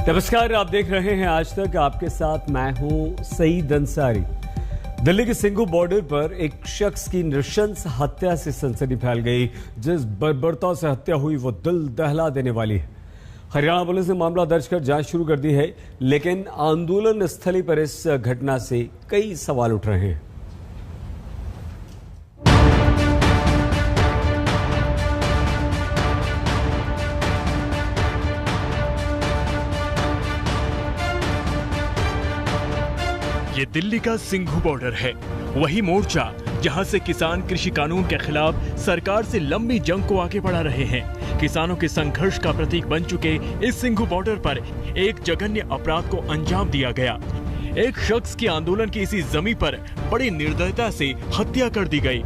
नमस्कार, आप देख रहे हैं आज तक। आपके साथ मैं हूं सईद अंसारी। दिल्ली के सिंघू बॉर्डर पर एक शख्स की नृशंस हत्या से सनसनी फैल गई। जिस बर्बरता से हत्या हुई वो दिल दहला देने वाली है। हरियाणा पुलिस ने मामला दर्ज कर जांच शुरू कर दी है, लेकिन आंदोलन स्थली पर इस घटना से कई सवाल उठ रहे हैं। ये दिल्ली का सिंघू बॉर्डर है, वही मोर्चा जहां से किसान कृषि कानून के खिलाफ सरकार से लंबी जंग को आगे बढ़ा रहे हैं। किसानों के संघर्ष का प्रतीक बन चुके इस सिंघू बॉर्डर पर एक जघन्य अपराध को अंजाम दिया गया। एक शख्स की आंदोलन की इसी जमीन पर बड़ी निर्दयता से हत्या कर दी गई।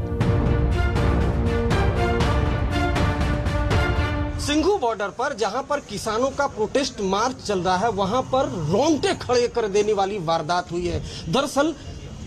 सिंघू बॉर्डर पर जहां पर किसानों का प्रोटेस्ट मार्च चल रहा है, वहां पर रोंगटे खड़े कर देने वाली वारदात हुई है। दरअसल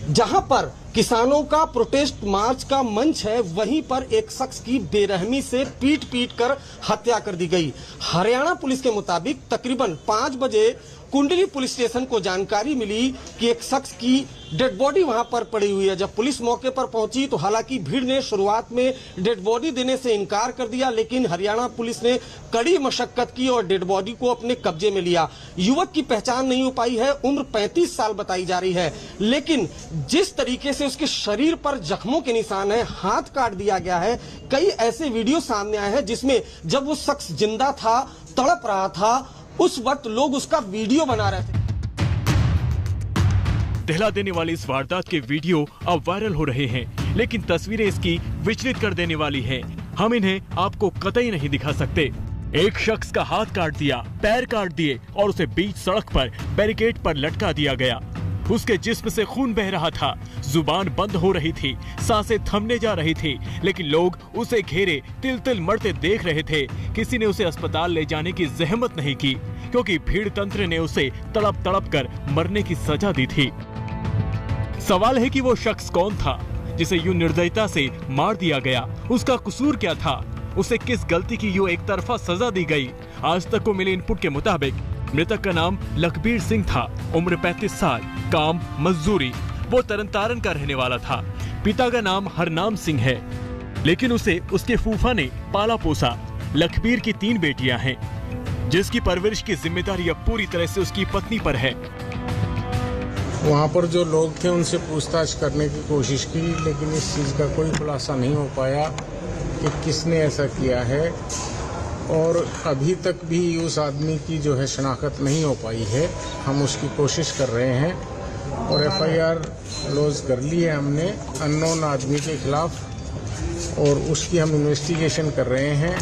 जहां पर किसानों का प्रोटेस्ट मार्च का मंच है, वहीं पर एक शख्स की बेरहमी से पीट कर हत्या कर दी गई। हरियाणा पुलिस के मुताबिक तकरीबन 5 बजे कुंडली पुलिस स्टेशन को जानकारी मिली कि एक शख्स की डेड बॉडी वहां पर पड़ी हुई है। जब पुलिस मौके पर पहुंची तो हालांकि भीड़ ने शुरुआत में डेड बॉडी देने से इनकार कर दिया, लेकिन हरियाणा पुलिस ने कड़ी मशक्कत की और डेड बॉडी को अपने कब्जे में लिया। युवक की पहचान नहीं हो पाई है, उम्र 35 साल बताई जा रही है, लेकिन जिस तरीके से उसके शरीर पर जख्मों के निशान है, हाथ काट दिया गया है। कई ऐसे वीडियो सामने आए हैं जिसमें जब वो शख्स जिंदा था, तड़प रहा था, उस वक्त लोग उसका वीडियो बना रहे थे। दहला देने वाली इस वारदात के वीडियो अब वायरल हो रहे हैं, लेकिन तस्वीरें इसकी विचलित कर देने वाली हैं। हम इन्हें आपको कतई नहीं दिखा सकते। एक शख्स का हाथ काट दिया, पैर काट दिए और उसे बीच सड़क पर बैरिकेड पर लटका दिया गया। उसके जिस्म से खून बह रहा था, जुबान बंद हो रही थी, सांसें थमने जा रही थी, लेकिन लोग उसे घेरे तिल तिल मरते देख रहे थे। किसी ने उसे अस्पताल ले जाने की जहमत नहीं की, क्योंकि भीड़ तंत्र ने उसे तड़प तड़प कर मरने की सजा दी थी। सवाल है कि वो शख्स कौन था जिसे यूं निर्दयता से मार दिया गया? उसका कसूर क्या था? उसे किस गलती की यूं एक तरफा सजा दी गई? आज तक को मिले इनपुट के मुताबिक मृतक का नाम लखबीर सिंह था, उम्र 35 साल, काम मजदूरी। वो तरनतारन का रहने वाला था। पिता का नाम हरनाम सिंह है, लेकिन उसे उसके फूफा ने पाला पोसा। लखबीर की 3 बेटियां हैं, जिसकी परवरिश की जिम्मेदारी अब पूरी तरह से उसकी पत्नी पर है। वहाँ पर जो लोग थे उनसे पूछताछ करने की कोशिश की, लेकिन इस चीज़ का कोई खुलासा नहीं हो पाया कि किसने ऐसा किया है, और अभी तक भी उस आदमी की जो है शनाख्त नहीं हो पाई है। हम उसकी कोशिश कर रहे हैं और FIR क्लोज कर ली है हमने अननोन आदमी के खिलाफ, और उसकी हम इन्वेस्टिगेशन कर रहे हैं।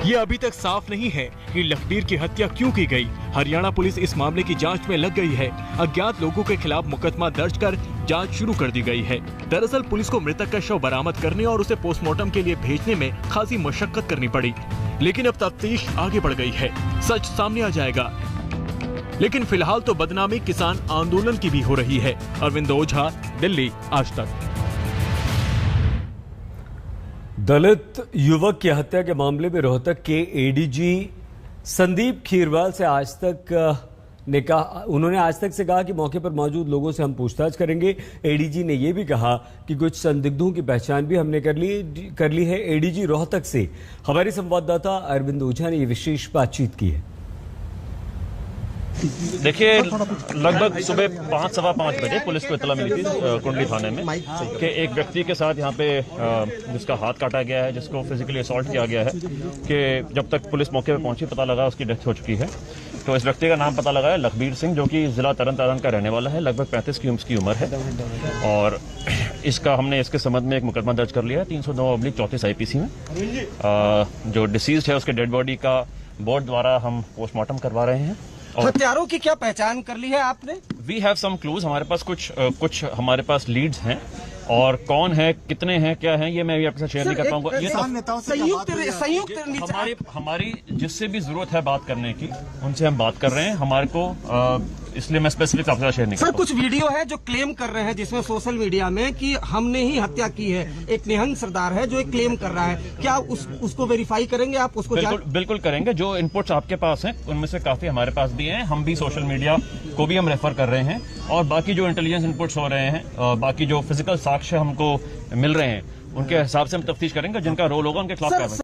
ये अभी तक साफ नहीं है कि लखबीर की हत्या क्यों की गई। हरियाणा पुलिस इस मामले की जांच में लग गई है। अज्ञात लोगों के खिलाफ मुकदमा दर्ज कर जांच शुरू कर दी गई है। दरअसल पुलिस को मृतक का शव बरामद करने और उसे पोस्टमार्टम के लिए भेजने में खासी मशक्कत करनी पड़ी, लेकिन अब तफ्तीश आगे बढ़ गई है, सच सामने आ जाएगा। लेकिन फिलहाल तो बदनामी किसान आंदोलन की भी हो रही है। अरविंद ओझा, दिल्ली, आज तक। दलित युवक की हत्या के मामले में रोहतक के ADG संदीप खीरवाल से आज तक ने कहा, उन्होंने आज तक से कहा कि मौके पर मौजूद लोगों से हम पूछताछ करेंगे। ADG ने यह भी कहा कि कुछ संदिग्धों की पहचान भी हमने कर ली है। ADG रोहतक से हमारे संवाददाता अरविंद ओझा ने ये विशेष बातचीत की है। देखिए, लगभग सुबह 5, सवा 5 बजे पुलिस को इत्तला मिली थी कुंडली थाने में कि एक व्यक्ति के साथ यहाँ पे जिसका हाथ काटा गया है, जिसको फिजिकली असॉल्ट किया गया है, कि जब तक पुलिस मौके पे पहुंची पता लगा उसकी डेथ हो चुकी है। तो इस व्यक्ति का नाम पता लगा है लखबीर सिंह, जो कि जिला तरनतारन का रहने वाला है। लगभग 35 की उम्र है, और हमने इसके संबंध में एक मुकदमा दर्ज कर लिया है 309/34 IPC में। जो डिसीज्ड है उसके डेड बॉडी का बोर्ड द्वारा हम पोस्टमार्टम करवा रहे हैं। हत्यारों की क्या पहचान कर ली है आपने? वी हैव सम क्लूज, हमारे पास कुछ हमारे पास लीड्स हैं, और कौन है, कितने हैं, क्या है, ये मैं भी आपके साथ शेयर नहीं कर पाऊंगा। ये संयुक्त हमारी जिससे भी जरूरत है बात करने की, उनसे हम बात कर रहे हैं। हमारे को इसलिए मैं स्पेसिफिक आपके साथ शेयर नहीं कर सर, पाऊंगा। कुछ वीडियो है जो क्लेम कर रहे हैं जिसमें सोशल मीडिया में कि हमने ही हत्या की है। एक निहंग सरदार है जो एक क्लेम कर रहा है, क्या उसको वेरीफाई करेंगे आप? उसको बिल्कुल करेंगे। जो इनपुट्स आपके पास हैं उनमें से काफी हमारे पास भी हैं। हम भी सोशल मीडिया को भी हम रेफर कर रहे हैं, और बाकी जो इंटेलिजेंस इनपुट्स हो रहे हैं, बाकी जो फिजिकल साक्ष्य हमको मिल रहे हैं, उनके हिसाब से हम तफ्तीश करेंगे। जिनका रोल होगा उनके खिलाफ कार्रवाई।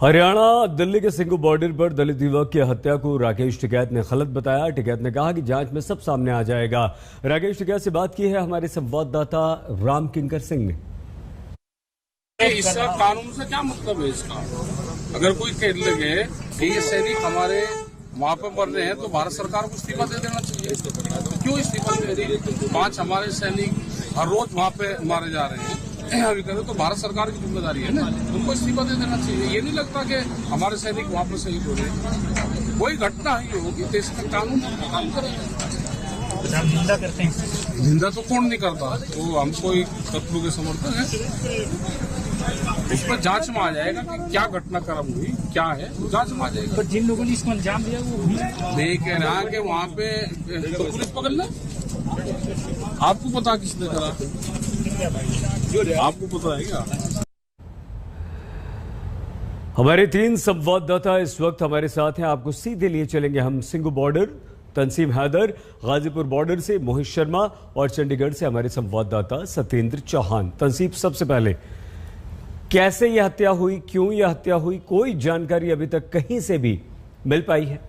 हरियाणा दिल्ली के सिंगू बॉर्डर पर दलित युवक की हत्या को राकेश टिकैत ने गलत बताया। टिकैत ने कहा कि जांच में सब सामने आ जाएगा। राकेश टिकैत से बात की है हमारे संवाददाता राम किंकर सिंह ने। इसका कानून से क्या मतलब है इसका? अगर कोई कह लगे कि ये सैनिक हमारे वहाँ पे मर रहे हैं तो भारत सरकार को इस्तीफा दे देना चाहिए। क्यों इस्तीफा दे रही है? 5 हमारे सैनिक हर रोज वहाँ पे मारे जा रहे हैं, अभी करें तो भारत सरकार की जिम्मेदारी है ना, उनको इस्तीफा दे देना चाहिए। ये नहीं लगता कि हमारे सैनिक वहाँ पे शहीद हो रहे हैं। कोई घटना ही होगी तो इसका कानून काम करेगा। निंदा करते हैं। निंदा तो कौन नहीं करता, तो हम कोई शत्रु के समर्थक है। उस पर जांच में आ जाएगा कि क्या घटनाक्रम हुई, क्या है, जांच में आ जाएगा। तो जिन लोगों ने इसको अंजाम दिया वो देख रहा कि वहाँ पे तो पुलिस पकड़ ले। आपको पता किसने करा? आपको पता है क्या? हमारे 3 संवाददाता इस वक्त हमारे साथ हैं। आपको सीधे लिए चलेंगे हम सिंगू बॉर्डर, तंसीम हैदर, गाजीपुर बॉर्डर से मोहित शर्मा, और चंडीगढ़ से हमारे संवाददाता सत्येंद्र चौहान। तंसीम, सबसे पहले कैसे यह हत्या हुई, क्यों यह हत्या हुई, कोई जानकारी अभी तक कहीं से भी मिल पाई है?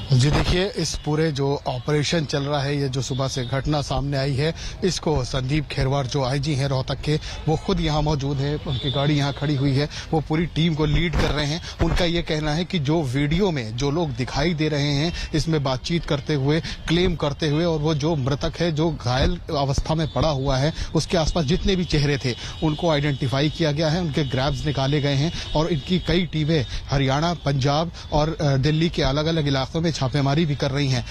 जी देखिए, इस पूरे जो ऑपरेशन चल रहा है, ये जो सुबह से घटना सामने आई है, इसको संदीप खेरवार जो आईजी हैं रोहतक के, वो खुद यहाँ मौजूद है, उनकी गाड़ी यहाँ खड़ी हुई है, वो पूरी टीम को लीड कर रहे हैं। उनका ये कहना है कि जो वीडियो में जो लोग दिखाई दे रहे हैं, इसमें बातचीत करते हुए, क्लेम करते हुए, और वो जो मृतक है जो घायल अवस्था में पड़ा हुआ है, उसके आसपास जितने भी चेहरे थे उनको आइडेंटिफाई किया गया है, उनके ग्रैब्स निकाले गए हैं, और इनकी कई टीमें हरियाणा, पंजाब और दिल्ली के अलग अलग इलाकों में छापेमारी भी कर रही हैं।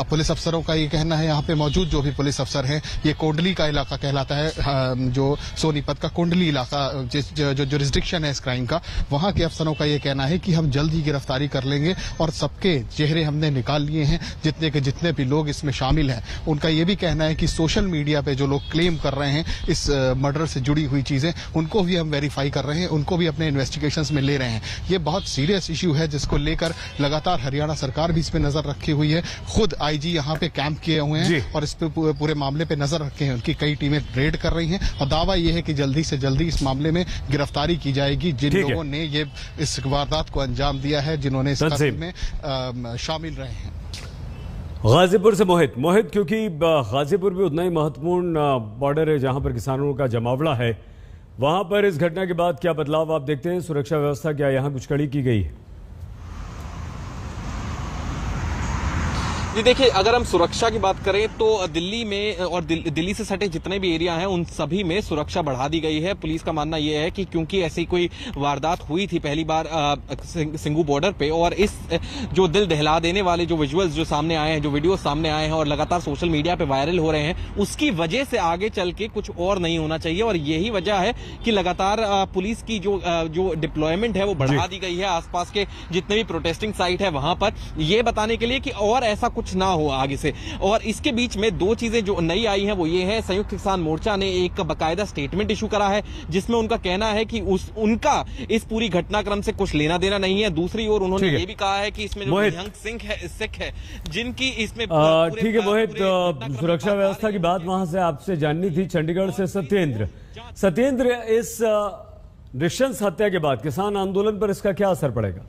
पुलिस अफसरों का ये कहना है, यहाँ पे मौजूद जो भी पुलिस अफसर हैं, ये कोंडली का इलाका कहलाता है, जो सोनीपत का कुंडली इलाका जो जुरिस्डिक्शन है इस क्राइम का, वहां के अफसरों का ये कहना है कि हम जल्द ही गिरफ्तारी कर लेंगे, और सबके चेहरे हमने निकाल लिए हैं, जितने के जितने भी लोग इसमें शामिल हैं। उनका ये भी कहना है कि सोशल मीडिया पे जो लोग क्लेम कर रहे हैं इस मर्डर से जुड़ी हुई चीजें, उनको भी हम वेरीफाई कर रहे हैं, उनको भी अपने इन्वेस्टिगेशंस में ले रहे हैं। ये बहुत सीरियस इश्यू है, जिसको लेकर लगातार हरियाणा सरकार भी इस पे नजर रखी हुई है। खुद आईजी यहाँ पे कैंप किए हुए हैं और इस पे पूरे मामले पे नजर रखे हैं। उनकी कई टीमें रेड कर रही हैं, और दावा यह है कि जल्दी से जल्दी इस मामले में गिरफ्तारी की जाएगी जिन लोगों ने ये इस वारदात को अंजाम दिया है, जिन्होंने इस कत्ल में शामिल रहे हैं। गाजीपुर से मोहित, क्योंकि गाजीपुर भी उतना ही महत्वपूर्ण बॉर्डर है जहां पर किसानों का जमावड़ा है, वहां पर इस घटना के बाद क्या बदलाव आप देखते हैं? सुरक्षा व्यवस्था क्या यहां कुछ कड़ी की गई है? जी देखिए, अगर हम सुरक्षा की बात करें तो दिल्ली में और दिल्ली से सटे जितने भी एरिया हैं उन सभी में सुरक्षा बढ़ा दी गई है। पुलिस का मानना यह है कि क्योंकि ऐसी कोई वारदात हुई थी पहली बार सिंगू बॉर्डर पे, और इस जो दिल दहला देने वाले जो विजुअल्स जो सामने आए हैं, जो वीडियो सामने आए हैं और लगातार सोशल मीडिया पे वायरल हो रहे हैं, उसकी वजह से आगे चल के कुछ और नहीं होना चाहिए। और यही वजह है कि लगातार पुलिस की जो डिप्लॉयमेंट है वो बढ़ा दी गई है आसपास के जितने भी प्रोटेस्टिंग साइट है वहां पर, ये बताने के लिए कि और ऐसा कुछ ना हो आगे से। और इसके बीच में 2 चीजें जो नई आई हैं वो ये है, संयुक्त किसान मोर्चा ने एक बाकायदा स्टेटमेंट इशू करा है जिसमें उनका कहना है कि उनका इस पूरी घटनाक्रम से कुछ लेना देना नहीं है। दूसरी ओर उन्होंने ये भी कहा है कि इसमें जो निहंग सिख है जिनकी इसमें ठीक है मोहित, सुरक्षा व्यवस्था की बात वहां से आपसे जाननी थी। चंडीगढ़ से सत्येंद्र, इस नृशंस हत्या के बाद किसान आंदोलन पर इसका क्या असर पड़ेगा?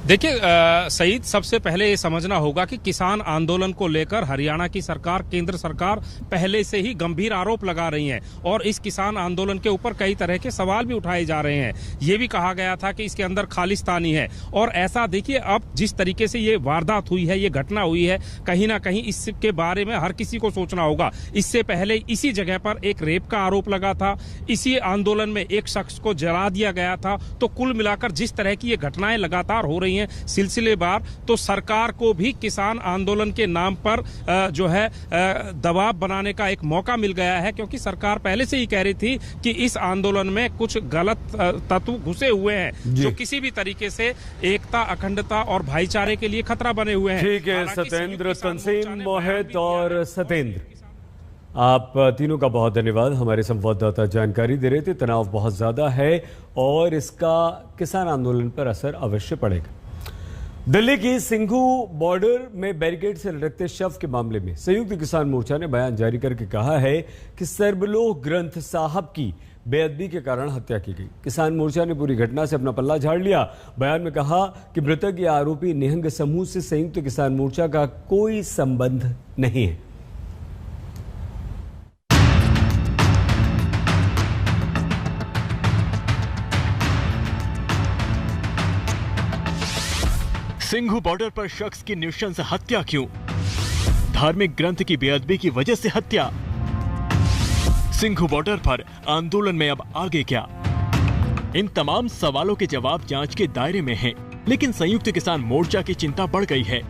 देखिए सईद, सबसे पहले ये समझना होगा कि किसान आंदोलन को लेकर हरियाणा की सरकार, केंद्र सरकार पहले से ही गंभीर आरोप लगा रही है, और इस किसान आंदोलन के ऊपर कई तरह के सवाल भी उठाए जा रहे हैं। ये भी कहा गया था कि इसके अंदर खालिस्तानी है, और ऐसा देखिए अब जिस तरीके से ये वारदात हुई है, ये घटना हुई है, कहीं ना कहीं इसके बारे में हर किसी को सोचना होगा। इससे पहले इसी जगह पर एक रेप का आरोप लगा था, इसी आंदोलन में एक शख्स को जला दिया गया था। तो कुल मिलाकर जिस तरह की ये घटनाएं लगातार हो रही हैं, हैं सिलसिलेवार, तो सरकार को भी किसान आंदोलन के नाम पर जो है दबाव बनाने का एक मौका मिल गया है, क्योंकि सरकार पहले से ही कह रही थी कि इस आंदोलन में कुछ गलत तत्व घुसे हुए हैं जो किसी भी तरीके से एकता, अखंडता और भाईचारे के लिए खतरा बने हुए हैं। ठीक है सत्येंद्र, तंसीम, मोहित और सत्येंद्र, आप तीनों का बहुत धन्यवाद। हमारे संवाददाता जानकारी दे रहे थे तनाव बहुत ज्यादा है और इसका किसान आंदोलन पर असर अवश्य पड़ेगा। दिल्ली की सिंघू बॉर्डर में बैरिकेड से लटकते शव के मामले में संयुक्त किसान मोर्चा ने बयान जारी करके कहा है कि सर्वलोह ग्रंथ साहब की बेअदबी के कारण हत्या की गई। किसान मोर्चा ने पूरी घटना से अपना पल्ला झाड़ लिया। बयान में कहा कि मृतक या आरोपी निहंग समूह से संयुक्त किसान मोर्चा का कोई संबंध नहीं है। सिंघू बॉर्डर पर शख्स की नृशंस हत्या क्यों? धार्मिक ग्रंथ की बेअदबी की वजह से हत्या। सिंघू बॉर्डर पर आंदोलन में अब आगे क्या? इन तमाम सवालों के जवाब जांच के दायरे में हैं, लेकिन संयुक्त किसान मोर्चा की चिंता बढ़ गई है।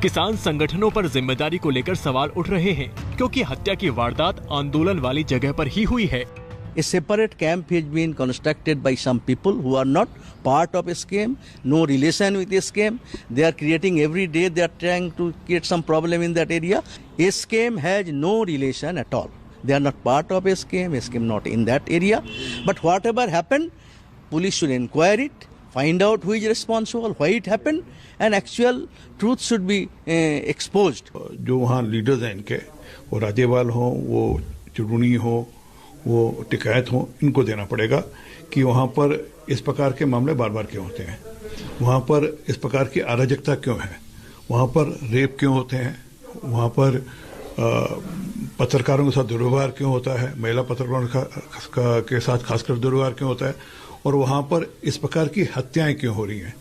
किसान संगठनों पर जिम्मेदारी को लेकर सवाल उठ रहे हैं, क्योंकि हत्या की वारदात आंदोलन वाली जगह पर ही हुई है। A separate camp has been constructed by some people who are not part of a scheme, no relation with a scheme. They are creating every day, they are trying to create some problem in that area. A scheme has no relation at all. They are not part of a scheme not in that area. But whatever happened, police should inquire it, find out who is responsible, why it happened, and actual truth should be exposed. जो वहाँ leaders हैं इनके, वो राजेवाल हो, वो चुड़ूनी हो, वो टिकायत हो, इनको देना पड़ेगा कि वहाँ पर इस प्रकार के मामले बार बार क्यों होते हैं, वहाँ पर इस प्रकार की अराजकता क्यों है, वहाँ पर रेप क्यों होते हैं, वहाँ पर पत्रकारों के साथ दुर्व्यवहार क्यों होता है, महिला पत्रकारों के साथ खासकर दुर्व्यवहार क्यों होता है, और वहाँ पर इस प्रकार की हत्याएं क्यों हो रही हैं।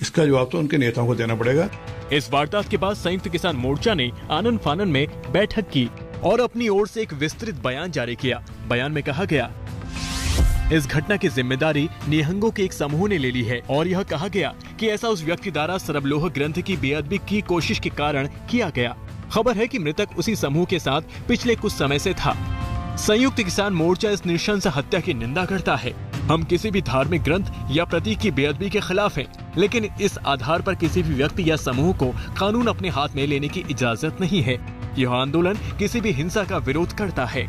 इसका जवाब तो उनके नेताओं को देना पड़ेगा। इस वारदात के बाद संयुक्त किसान मोर्चा ने आनन फानन में बैठक की और अपनी ओर से एक विस्तृत बयान जारी किया। बयान में कहा गया, इस घटना की जिम्मेदारी निहंगों के एक समूह ने ले ली है और यह कहा गया कि ऐसा उस व्यक्ति द्वारा सर्वलोह ग्रंथ की बेअदबी की कोशिश के कारण किया गया। खबर है कि मृतक उसी समूह के साथ पिछले कुछ समय से था। संयुक्त किसान मोर्चा इस नृशंस हत्या की निंदा करता है। हम किसी भी धार्मिक ग्रंथ या प्रतीक की बेअदबी के खिलाफ हैं, लेकिन इस आधार पर किसी भी व्यक्ति या समूह को कानून अपने हाथ में लेने की इजाजत नहीं है। यह आंदोलन किसी भी हिंसा का विरोध करता है।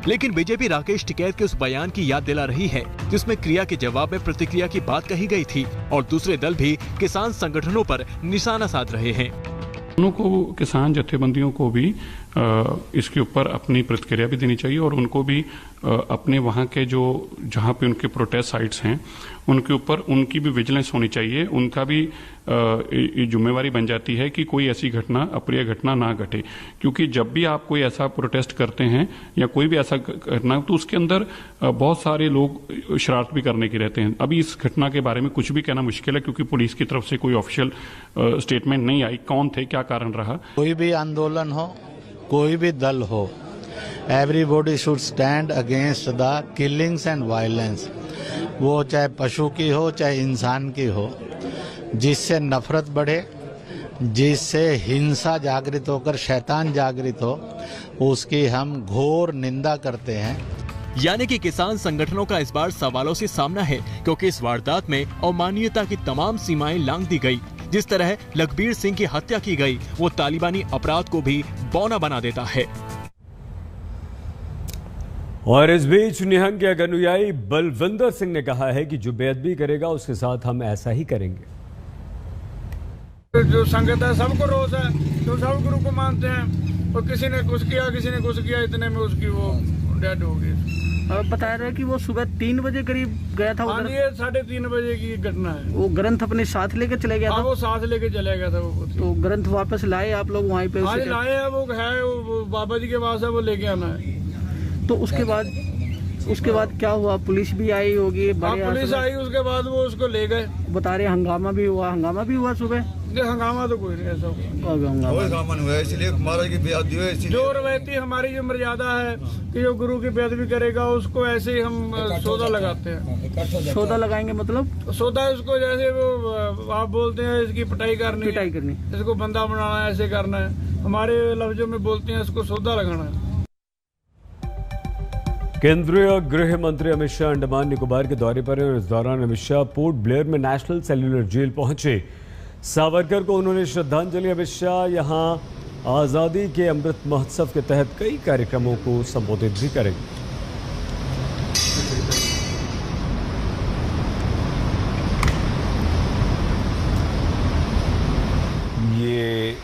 लेकिन बीजेपी राकेश टिकैत के उस बयान की याद दिला रही है जिसमें क्रिया के जवाब में प्रतिक्रिया की बात कही गई थी और दूसरे दल भी किसान संगठनों पर निशाना साध रहे हैं। दोनों को, किसान जत्थेबंदियों को भी इसके ऊपर अपनी प्रतिक्रिया भी देनी चाहिए और उनको भी अपने वहाँ के जो जहाँ पे उनके प्रोटेस्ट साइट्स हैं उनके ऊपर उनकी भी विजिलेंस होनी चाहिए। उनका भी जिम्मेवारी बन जाती है कि कोई ऐसी घटना, अप्रिय घटना ना घटे, क्योंकि जब भी आप कोई ऐसा प्रोटेस्ट करते हैं या कोई भी ऐसा घटना, तो उसके अंदर बहुत सारे लोग शरारत भी करने के रहते हैं। अभी इस घटना के बारे में कुछ भी कहना मुश्किल है, क्योंकि पुलिस की तरफ से कोई ऑफिशियल स्टेटमेंट नहीं आई, कौन थे, क्या कारण रहा। कोई भी आंदोलन हो, कोई भी दल हो, everybody should stand against the killings and violence. वो चाहे पशु की हो चाहे इंसान की हो, जिससे नफरत बढ़े, जिससे हिंसा जागृत होकर शैतान जागृत हो, उसकी हम घोर निंदा करते हैं। यानी कि किसान संगठनों का इस बार सवालों से सामना है, क्योंकि इस वारदात में अमानवीयता की तमाम सीमाएं लांघ दी गई। जिस तरह लखबीर सिंह की हत्या की गई, वो तालिबानी अपराध को भी बौना बना देता है। और इस बीच निहंग के अनुयायी बलविंदर सिंह ने कहा है कि जो बेअदबी करेगा उसके साथ हम ऐसा ही करेंगे। जो संगत है सबको रोष है, तो सब गुरु को मानते हैं, और किसी ने कुछ किया, किसी ने कुछ किया, इतने में उसकी वो डेड हो गई। बता रहे कि वो सुबह 3 बजे करीब गया था उधर। ये 3:30 बजे की घटना है। वो ग्रंथ अपने साथ लेके चले गया था। वो साथ लेके चले गया था वो। तो ग्रंथ वापस लाए आप लोग वहीं पे? हाँ लाए हैं, वो है वो बाबा जी के पास है, वो लेके आना है। तो उसके बाद क्या हुआ? पुलिस भी आई होगी? पुलिस आई, उसके बाद वो उसको ले गए। बता रहे हंगामा भी हुआ सुबह। हंगामा तो कोई नहीं ऐसा हंगामा हुआ, इसलिए महाराज की बेअदबी हुई। जो रवायती हमारी जो मर्यादा है कि जो गुरु की बेअदबी करेगा उसको ऐसे ही हम सौदा लगाते हैं। सौदा लगाएंगे मतलब सौदा इसको जैसे वो आप बोलते हैं इसकी पिटाई करनी, इसको बंदा बनाना है, ऐसे करना है। हमारे लफ्जों में बोलते हैं इसको सौदा लगाना है। केंद्रीय गृह मंत्री अमित शाह अंडमान निकोबार के दौरे पर हैं और इस दौरान अमित शाह पोर्ट ब्लेयर में नेशनल सेल्यूलर जेल पहुंचे। सावरकर को उन्होंने श्रद्धांजलि। अमित शाह यहां आजादी के अमृत महोत्सव के तहत कई कार्यक्रमों को संबोधित भी करेंगे। ये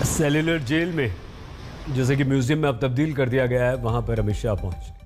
सेल्यूलर जेल में, जैसे कि म्यूजियम में अब तब्दील कर दिया गया है, वहां पर अमित शाह पहुंचे।